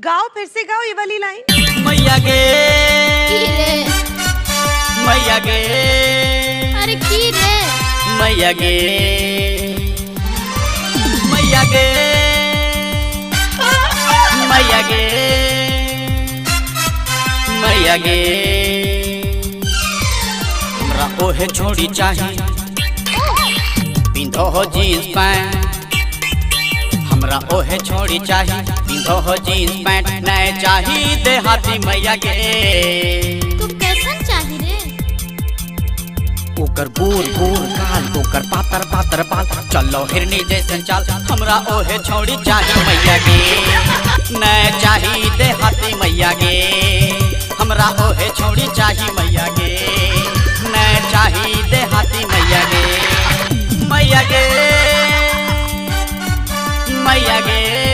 गाओ, फिर से गाओ ये वाली लाइन। मैया गे की रे, मैया गे अरे की रे, मैया गे मैया गे मैया गे मैया गे हमरा ओहे छोड़ी चाही पिंधो हो जीन्स पैंट, हमरा ओहे छोड़ी चाही पिंधो हो जीन्स पैंट, नए चाही देहाती मैया गे। तू कैसन चाही रे? ओकर गोर गोर गाल, ओकर पातर पातर बाल, चलो हिरनी जैसन चाल, हमरा ओहे छोड़ी चाही मैया गे। नए चाही देहाती मैया गे, हमरा ओहे छोड़ी चाही मैया गे। नए चाही देहाती मैया गे, मैया गे मैया गे।